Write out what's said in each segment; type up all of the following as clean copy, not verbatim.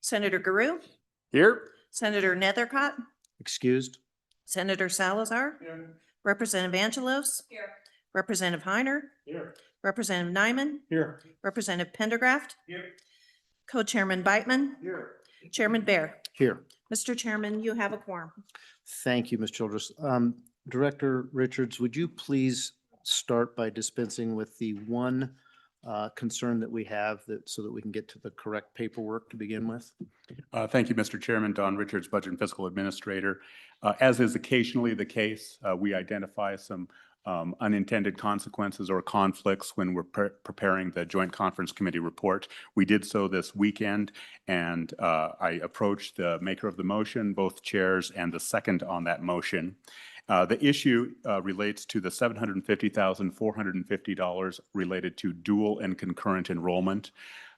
Senator Guru, Here. Senator Nethercott, Excused. Senator Salazar, Representative Angelos, Representative Heiner, Here. Representative Nyman, Here. Representative Pendergraft, Co-Chairman Beitman, Here. Chairman Bear. Here. Mr. Chairman, you have a quorum. Thank you, Ms. Childress. Director Richards, would you please start by dispensing with the one concern that we have so that we can get to the correct paperwork to begin with? Thank you, Mr. Chairman. Don Richards, Budget and Fiscal Administrator. As is occasionally the case, we identify some unintended consequences or conflicts when we're preparing the Joint Conference Committee report. We did so this weekend, and I approached the maker of the motion, both chairs, and the second on that motion. The issue relates to the $750,450 related to dual and concurrent enrollment.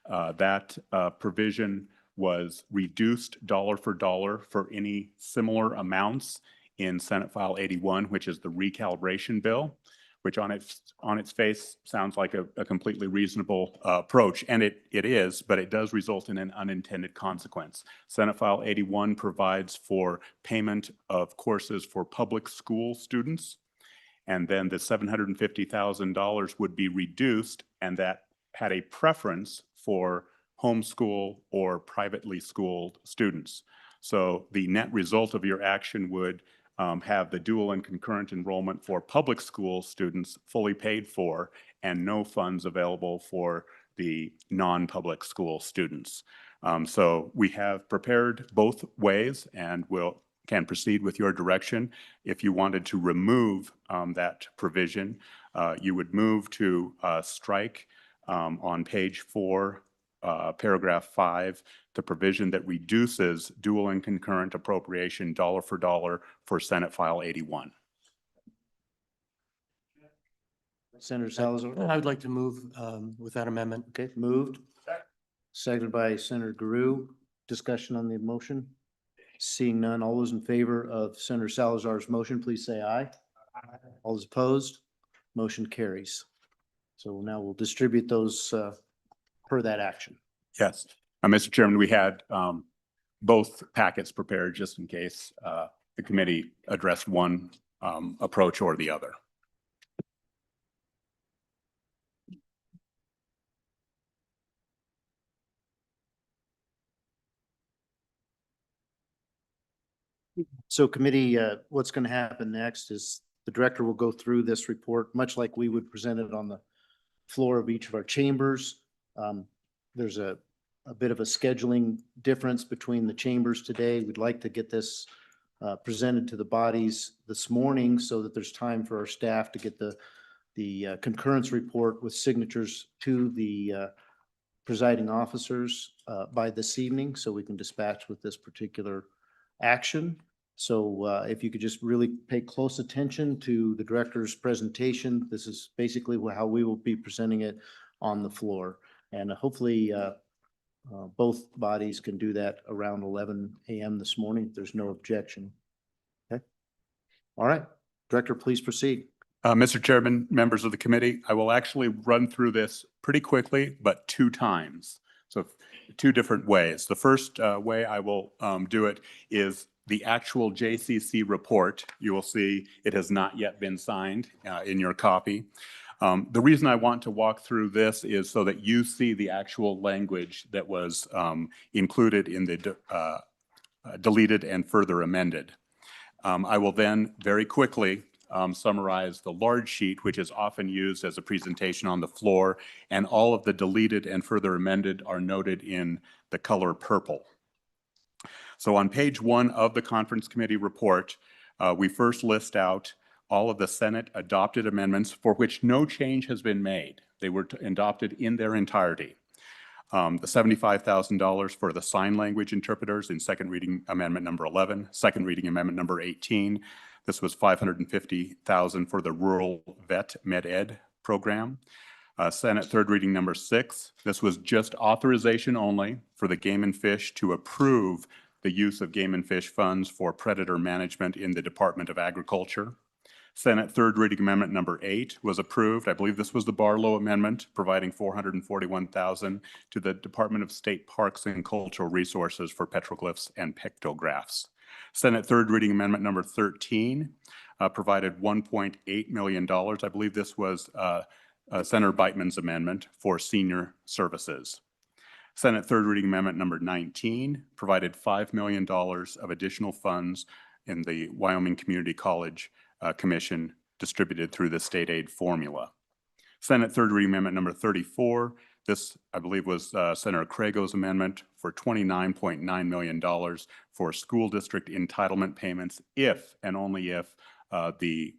That provision was reduced dollar for dollar for any similar amounts in Senate File 81, which is the recalibration bill, which on its face sounds like a completely reasonable approach, and it is, but it does result in an unintended consequence. Senate File 81 provides for payment of courses for public school students, and then the $750,000 would be reduced, and that had a preference for homeschool or privately schooled students. So the net result of your action would have the dual and concurrent enrollment for public school students fully paid for and no funds available for the non-public school students. So we have prepared both ways and can proceed with your direction. If you wanted to remove that provision, you would move to strike on page 4, paragraph 5, the provision that reduces dual and concurrent appropriation dollar for dollar for Senate File 81. Senator Salazar? I would like to move with that amendment. Okay, moved. Seconded by Senator Guru. Discussion on the motion? Seeing none, all those in favor of Senator Salazar's motion, please say aye. All those opposed? Motion carries. So now we'll distribute those per that action. Yes. Mr. Chairman, we had both packets prepared just in case the committee addressed one approach or the other. So committee, what's going to happen next is the director will go through this report, much like we would present it on the floor of each of our chambers. There's a bit of a scheduling difference between the chambers today. We'd like to get this presented to the bodies this morning so that there's time for our staff to get the concurrence report with signatures to the presiding officers by this evening, so we can dispatch with this particular action. So if you could just really pay close attention to the director's presentation. This is basically how we will be presenting it on the floor. And hopefully both bodies can do that around 11 a.m. this morning if there's no objection. Okay. All right. Director, please proceed. Mr. Chairman, members of the committee, I will actually run through this pretty quickly, but 2 times. So 2 different ways. The first way I will do it is the actual JCC report. You will see it has not yet been signed in your copy. The reason I want to walk through this is so that you see the actual language that was included in the deleted and further amended. I will then very quickly summarize the large sheet, which is often used as a presentation on the floor, and all of the deleted and further amended are noted in the color purple. So on page 1 of the Conference Committee report, we first list out all of the Senate adopted amendments for which no change has been made. They were adopted in their entirety. The $75,000 for the sign language interpreters in second reading amendment number 11, second reading amendment number 18. This was $550,000 for the rural vet med ed program. Senate third reading number 6. This was just authorization only for the Game and Fish to approve the use of Game and Fish funds for predator management in the Department of Agriculture. Senate third reading amendment number 8 was approved. I believe this was the Barlow amendment, providing $441,000 to the Department of State Parks and Cultural Resources for petroglyphs and pictographs. Senate third reading amendment number 13 provided $1.8 million. I believe this was Senator Beitman's amendment for senior services. Senate third reading amendment number 19 provided $5 million of additional funds in the Wyoming Community College Commission distributed through the state aid formula. Senate third reading amendment number 34, this I believe was Senator Crago's amendment for $29.9 million for school district entitlement payments if and only if the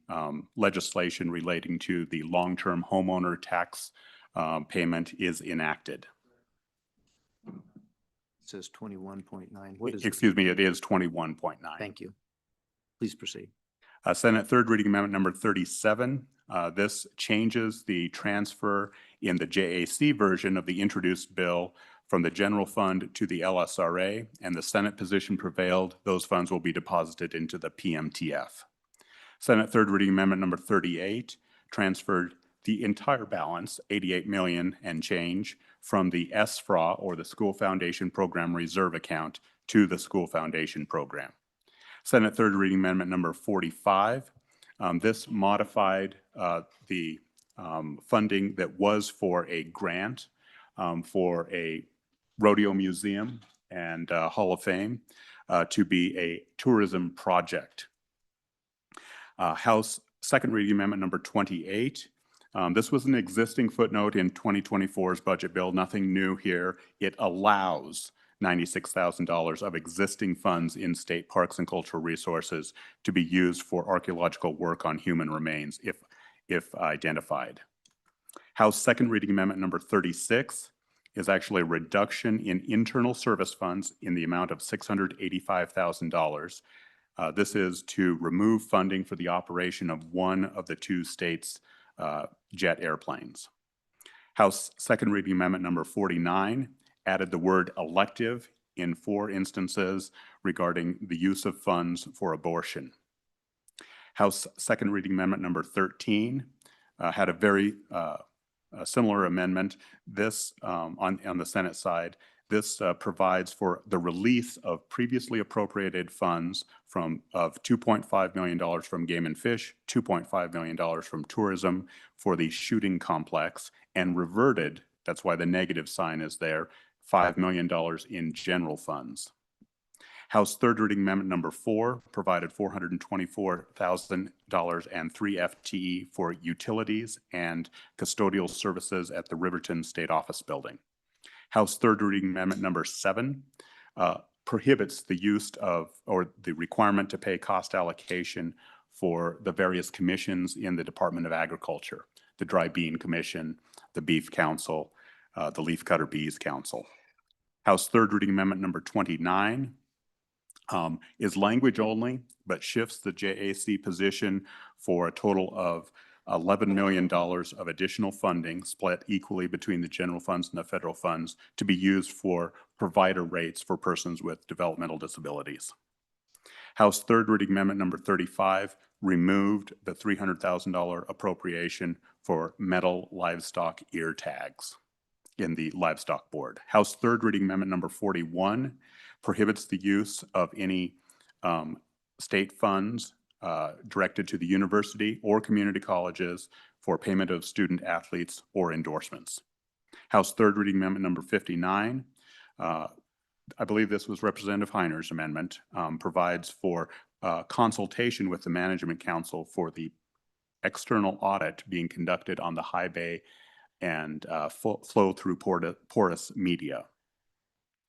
legislation relating to the long-term homeowner tax payment is enacted. It says 21.9. What is it? Excuse me, it is 21.9. Thank you. Please proceed. Senate third reading amendment number 37. This changes the transfer in the JAC version of the introduced bill from the general fund to the LSRA, and the Senate position prevailed. Those funds will be deposited into the PMTF. Senate third reading amendment number 38 transferred the entire balance, 88 million and change, from the SFRA or the School Foundation Program Reserve account to the School Foundation Program. Senate third reading amendment number 45. This modified the funding that was for a grant for a rodeo museum and Hall of Fame to be a tourism project. House second reading amendment number 28. This was an existing footnote in 2024's budget bill, nothing new here. It allows $96,000 of existing funds in state parks and cultural resources to be used for archaeological work on human remains if identified. House second reading amendment number 36 is actually a reduction in internal service funds in the amount of $685,000. This is to remove funding for the operation of one of the two states' jet airplanes. House second reading amendment number 49 added the word elective in 4 instances regarding the use of funds for abortion. House second reading amendment number 13 had a very similar amendment. This on the Senate side, this provides for the release of previously appropriated funds of $2.5 million from Game and Fish, $2.5 million from tourism for the shooting complex, and reverted, that's why the negative sign is there, $5 million in general funds. House third reading amendment number 4 provided $424,000 and 3 FTE for utilities and custodial services at the Riverton State Office Building. House third reading amendment number 7 prohibits the use of or the requirement to pay cost allocation for the various commissions in the Department of Agriculture, the Dry Bean Commission, the Beef Council, the Leafcutter Bees Council. House third reading amendment number 29 is language only, but shifts the JAC position for a total of $11 million of additional funding split equally between the general funds and the federal funds to be used for provider rates for persons with developmental disabilities. House third reading amendment number 35 removed the $300,000 appropriation for metal livestock ear tags in the livestock board. House third reading amendment number 41 prohibits the use of any state funds directed to the university or community colleges for payment of student athletes or endorsements. House third reading amendment number 59, I believe this was Representative Heiner's amendment, provides for consultation with the Management Council for the external audit being conducted on the high bay and flow through porous media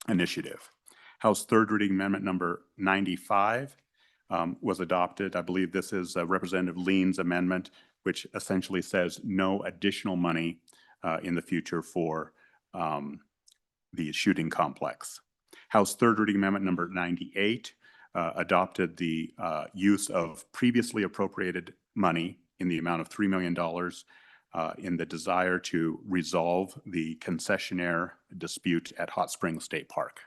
initiative. House third reading amendment number 95 was adopted. I believe this is Representative Lean's amendment, which essentially says no additional money in the future for the shooting complex. House third reading amendment number 98 adopted the use of previously appropriated money in the amount of $3 million in the desire to resolve the concessionaire dispute at Hot Springs State Park.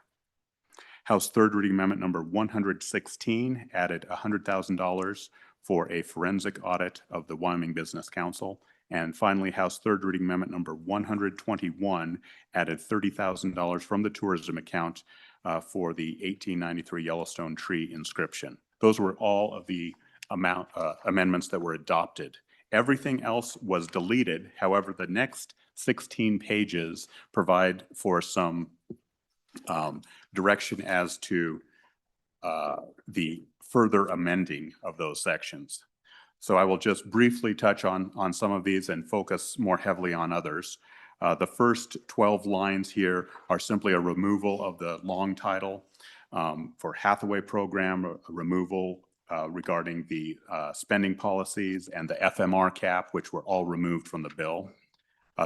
House third reading amendment number 116 added $100,000 for a forensic audit of the Wyoming Business Council. And finally, House Third Reading Amendment number 121 added $30,000 from the tourism account for the 1893 Yellowstone tree inscription. Those were all of the amendments that were adopted. Everything else was deleted. However, the next 16 pages provide for some direction as to the further amending of those sections. So I will just briefly touch on some of these and focus more heavily on others. The first 12 lines here are simply a removal of the long title for Hathaway program, a removal regarding the spending policies and the FMR cap, which were all removed from the bill.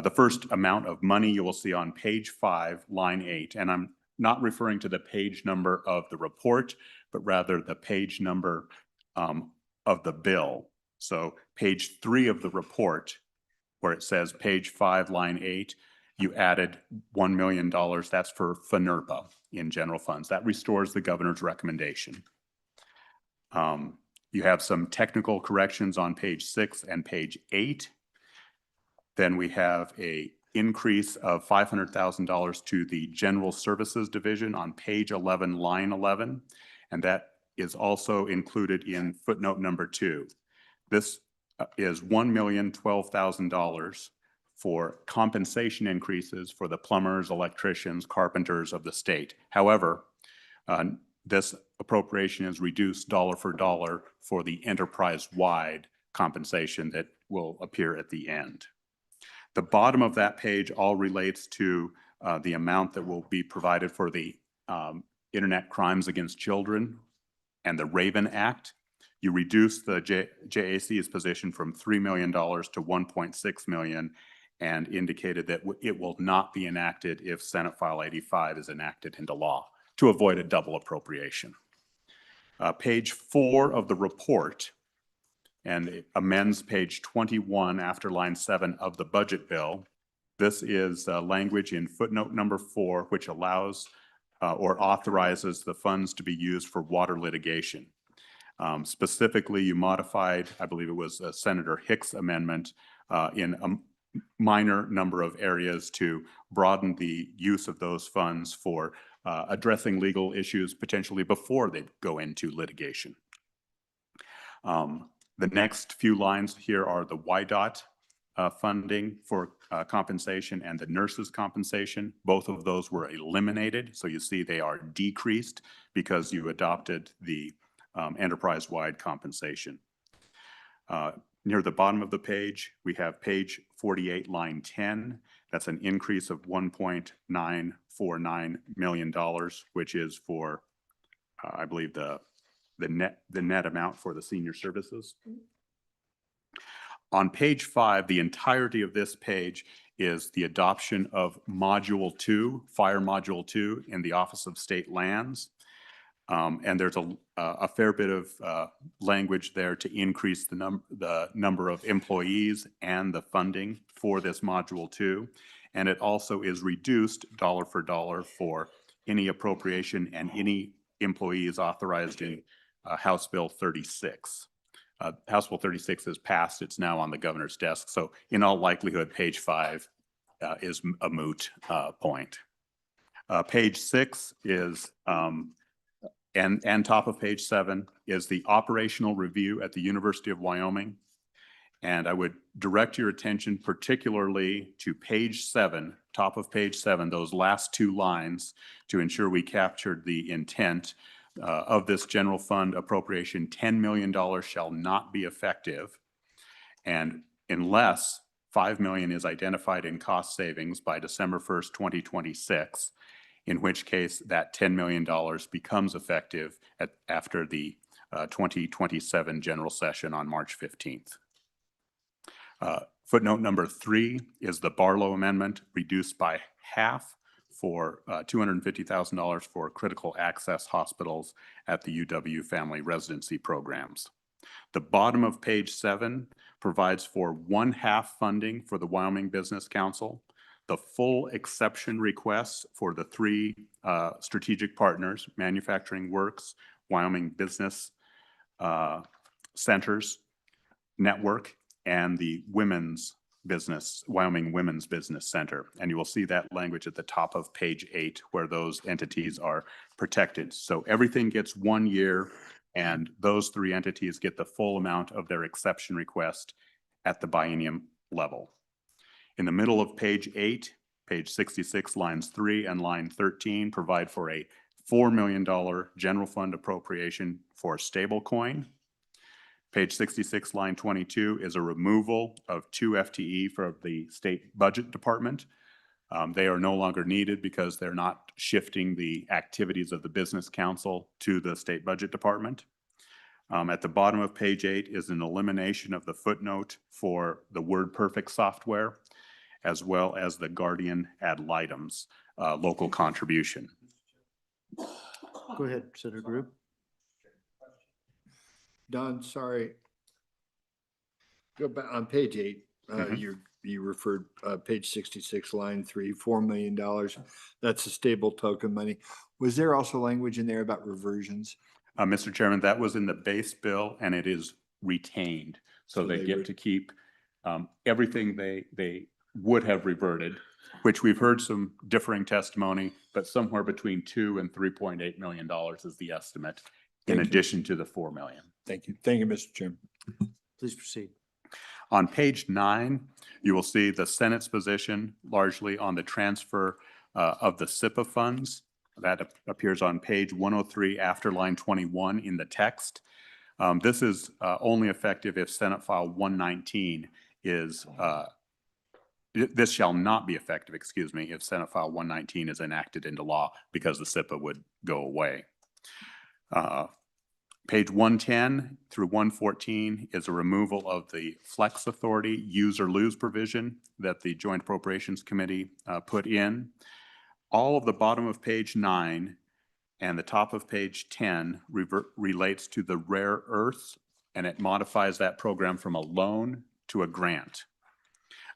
The first amount of money you will see on page 5, line 8, and I'm not referring to the page number of the report, but rather the page number of the bill. So page 3 of the report, where it says page 5, line 8, you added $1 million. That's for FNRPA in general funds. That restores the governor's recommendation. You have some technical corrections on page 6 and page 8. Then we have a increase of $500,000 to the General Services Division on page 11, line 11, and that is also included in footnote number 2. This is $1,012,000 for compensation increases for the plumbers, electricians, carpenters of the state. However, this appropriation is reduced dollar for dollar for the enterprise-wide compensation that will appear at the end. The bottom of that page all relates to the amount that will be provided for the Internet Crimes Against Children and the Raven Act. You reduce the JAC's position from $3 million to $1.6 million and indicated that it will not be enacted if Senate File 85 is enacted into law to avoid a double appropriation. Page 4 of the report, and it amends page 21 after line 7 of the budget bill. This is language in footnote number 4, which allows or authorizes the funds to be used for water litigation. Specifically, you modified, I believe it was Senator Hicks' amendment in a minor number of areas to broaden the use of those funds for addressing legal issues potentially before they go into litigation. The next few lines here are the YDOT funding for compensation and the nurses' compensation. Both of those were eliminated. So you see they are decreased because you adopted the enterprise-wide compensation. Near the bottom of the page, we have page 48, line 10. That's an increase of $1.949 million, which is for, I believe, the net amount for the senior services. On page 5, the entirety of this page is the adoption of Module 2, Fire Module 2 in the Office of State Lands. And there's a fair bit of language there to increase the number of employees and the funding for this Module 2. And it also is reduced dollar for dollar for any appropriation and any employees authorized in House Bill 36. House Bill 36 is passed. It's now on the governor's desk. So in all likelihood, page 5 is a moot point. Page 6 is, and top of page 7 is the operational review at the University of Wyoming. And I would direct your attention particularly to page 7, top of page 7, those last 2 lines to ensure we captured the intent of this general fund appropriation. $10 million shall not be effective, and unless $5 million is identified in cost savings by December 1st, 2026, in which case that $10 million becomes effective after the 2027 general session on March 15th. Footnote number 3 is the Barlow Amendment, reduced by half for $250,000 for critical access hospitals at the UW family residency programs. The bottom of page 7 provides for 1/2 funding for the Wyoming Business Council, the full exception requests for the 3 strategic partners, Manufacturing Works, Wyoming Business Centers Network and the Wyoming Women's Business Center. And you will see that language at the top of page 8 where those entities are protected. So everything gets 1 year, and those 3 entities get the full amount of their exception request at the biennium level. In the middle of page 8, page 66, lines 3 and line 13 provide for a $4 million general fund appropriation for stablecoin. Page 66, line 22 is a removal of 2 FTE for the state budget department. They are no longer needed because they're not shifting the activities of the business council to the state budget department. At the bottom of page 8 is an elimination of the footnote for the WordPerfect software, as well as the Guardian ad litem's local contribution. Go ahead, Senator Group. Don, sorry. Go back on page 8. Mhm. You referred page 66, line 3, $4 million. That's the stable token money. Was there also language in there about reversions? Mr. Chairman, that was in the base bill and it is retained. So So they they get would- to keep everything they would have reverted, which we've heard some differing testimony, but somewhere between $2 and $3.8 million is the estimate, in Thank you. addition to the $4 million. Thank you. Thank you, Mr. Chairman. Please proceed. On page 9, you will see the Senate's position largely on the transfer of the SIPA funds. That appears on page 103 after line 21 in the text. This is only effective if Senate File 119 is, this shall not be effective, excuse me, if Senate File 119 is enacted into law because the SIPA would go away. Page 110 through 114 is a removal of the flex authority use or lose provision that the Joint Appropriations Committee put in. All of the bottom of page 9 and the top of page 10 relates to the rare earths, and it modifies that program from a loan to a grant.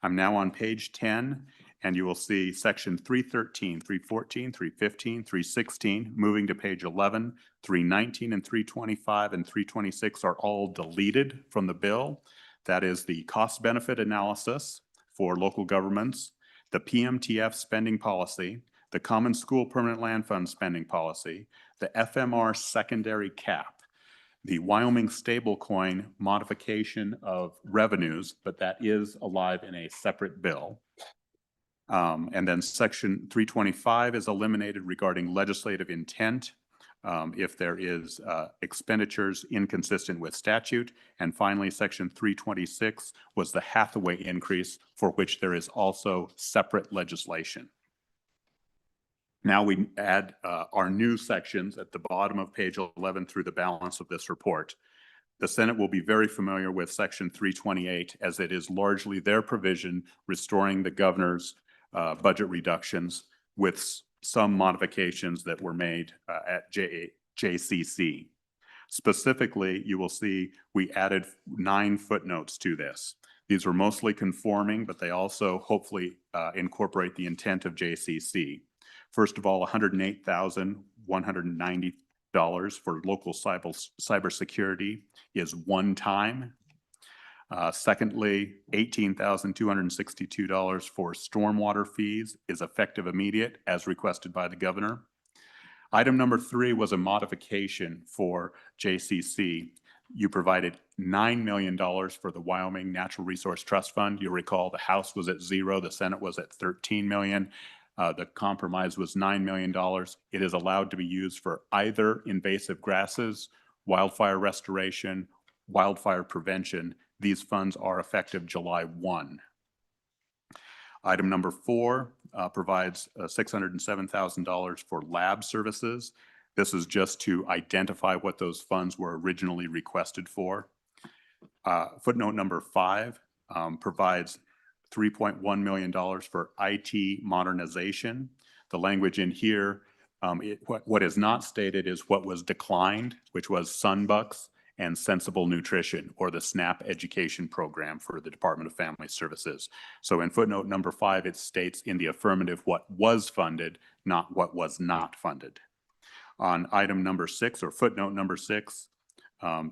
I'm now on page 10, and you will see section 313, 314, 315, 316, moving to page 11, 319 and 325 and 326 are all deleted from the bill. That is the cost benefit analysis for local governments, the PMTF spending policy, the Common School Permanent Land Fund spending policy, the FMR secondary cap, the Wyoming stablecoin modification of revenues, but that is alive in a separate bill. And then section 325 is eliminated regarding legislative intent if there is expenditures inconsistent with statute. And finally, section 326 was the Hathaway increase, for which there is also separate legislation. Now we add our new sections at the bottom of page 11 through the balance of this report. The Senate will be very familiar with section 328, as it is largely their provision restoring the governor's budget reductions with some modifications that were made at JCC. Specifically, you will see we added 9 footnotes to this. These were mostly conforming, but they also hopefully incorporate the intent of JCC. First of all, $108,190 for local cybersecurity is one time. Secondly, $18,262 for stormwater fees is effective immediate as requested by the governor. Item number 3 was a modification for JCC. You provided $9 million for the Wyoming Natural Resource Trust Fund. You'll recall the House was at 0, the Senate was at 13 million. The compromise was $9 million. It is allowed to be used for either invasive grasses, wildfire restoration, wildfire prevention. These funds are effective July 1. Item number 4 provides $607,000 for lab services. This is just to identify what those funds were originally requested for. Footnote number 5 provides $3.1 million for IT modernization. The language in here, what is not stated is what was declined, which was Sunbucks and Sensible Nutrition, or the SNAP education program for the Department of Family Services. So in footnote number 5, it states in the affirmative what was funded, not what was not funded. On item number 6, or footnote number 6,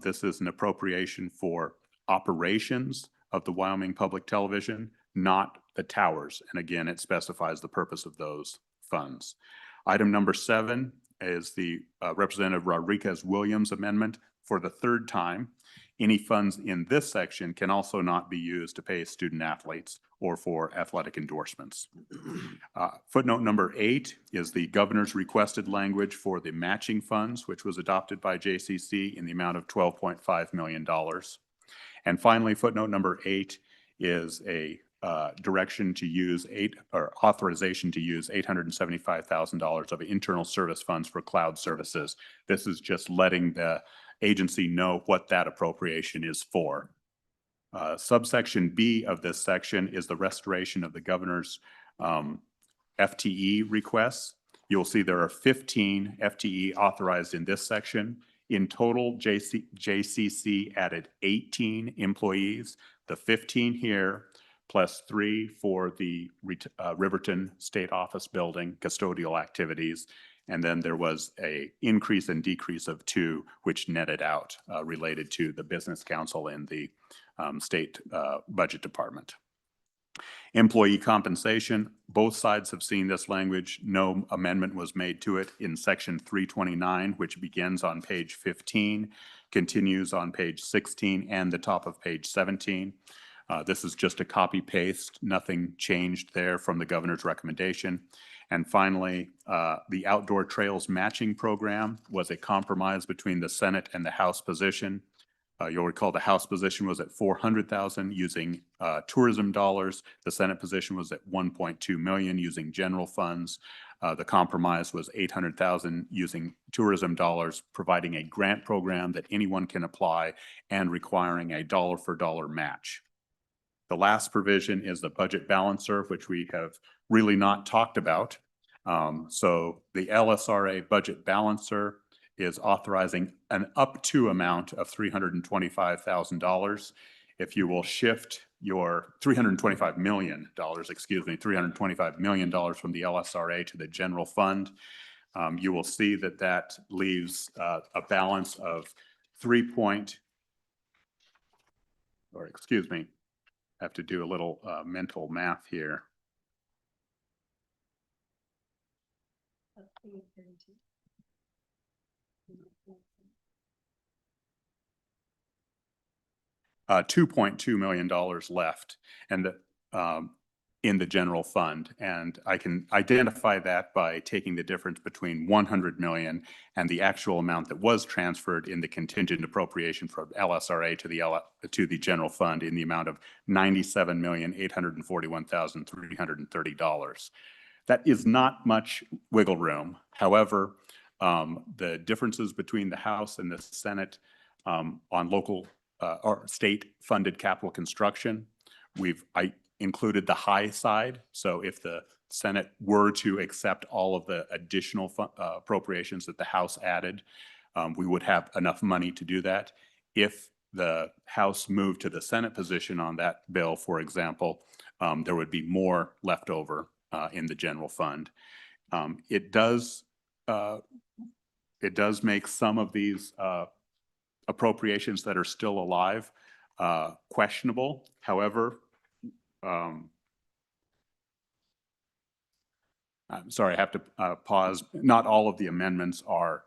This is an appropriation for operations of the Wyoming Public Television, not the towers. And again, it specifies the purpose of those funds. Item number 7 is the Representative Rodriguez-Williams amendment. For the third time, any funds in this section can also not be used to pay student athletes or for athletic endorsements. Footnote number 8 is the governor's requested language for the matching funds, which was adopted by JCC in the amount of $12.5 million. And finally, footnote number 8 is a direction to use authorization to use $875,000 of internal service funds for cloud services. This is just letting the agency know what that appropriation is for. Subsection B of this section is the restoration of the governor's FTE requests. You'll see there are 15 FTE authorized in this section. In total, JCC added 18 employees, the 15 here, plus 3 for the Riverton State Office Building custodial activities. And then there was a increase and decrease of 2, which netted out related to the business council in the state budget department. Employee compensation, both sides have seen this language. No amendment was made to it in section 329, which begins on page 15, continues on page 16 and the top of page 17. This is just a copy paste, nothing changed there from the governor's recommendation. And finally, the outdoor trails matching program was a compromise between the Senate and the House position. You'll recall the House position was at $400,000 using tourism dollars. The Senate position was at $1.2 million using general funds. The compromise was $800,000 using tourism dollars, providing a grant program that anyone can apply and requiring a dollar-for-dollar match. The last provision is the budget balancer, which we have really not talked about. So the LSRA budget balancer is authorizing an up to amount of $325,000. If you will shift your $325 million, $325 million from the LSRA to the general fund, you will see that that leaves a balance of I have to do a little mental math here. $2.2 million left and in the general fund. And I can identify that by taking the difference between 100 million and the actual amount that was transferred in the contingent appropriation from LSRA to the general fund in the amount of $97,841,330. That is not much wiggle room. However, the differences between the House and the Senate on local or state funded capital construction, I included the high side. So if the Senate were to accept all of the additional appropriations that the House added, we would have enough money to do that. If the House moved to the Senate position on that bill, for example, there would be more left over in the general fund. It does make some of these appropriations that are still alive questionable. However, I'm sorry, I have to pause. Not all of the amendments are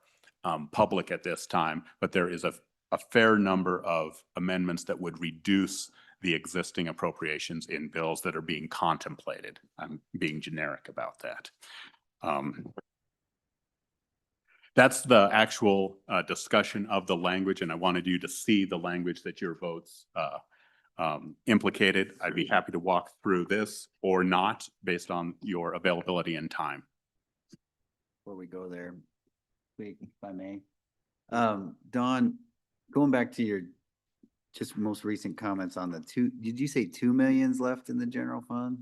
public at this time, but there is a fair number of amendments that would reduce the existing appropriations in bills that are being contemplated. I'm being generic about that. That's the actual discussion of the language, and I wanted you to see the language that your votes implicated. I'd be happy to walk through this or not based on your availability and time. Before we go there, if I may. Dawn, going back to your just most recent comments on the did you say 2 million's left in the general fund?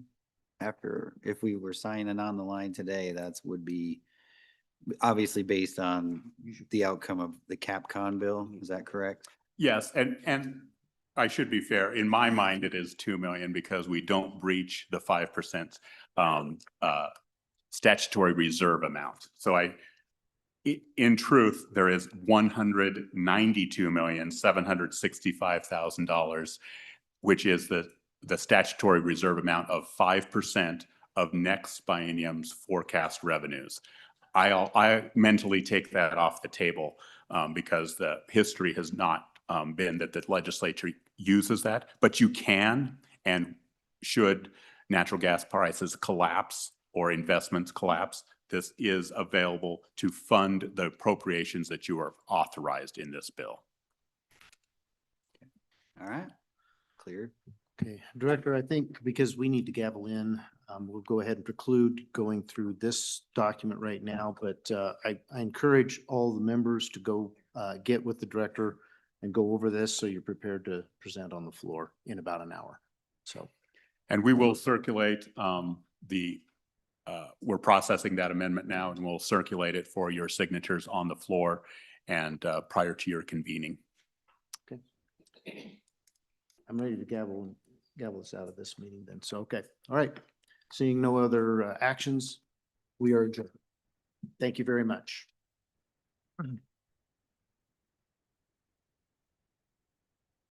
After, if we were signing on the line today, would be obviously based on the outcome of the CapCon bill. Is that correct? Yes, and I should be fair. In my mind, it is 2 million because we don't breach the 5% statutory reserve amount. So In truth, there is $192,765,000, which is the statutory reserve amount of 5% of next biennium's forecast revenues. I mentally take that off the table because the history has not been that the legislature uses that, but you can, and should natural gas prices collapse or investments collapse, this is available to fund the appropriations that you are authorized in this bill. All right, cleared. Okay, Director, I think because we need to gavel in, we'll go ahead and preclude going through this document right now, but I encourage all the members to go get with the director and go over this so you're prepared to present on the floor in about an hour. So. And we will circulate we're processing that amendment now, and we'll circulate it for your signatures on the floor and prior to your convening. Okay. I'm ready to gavel us out of this meeting then. So, okay. All right. Seeing no other actions, we are adjourned. Thank you very much.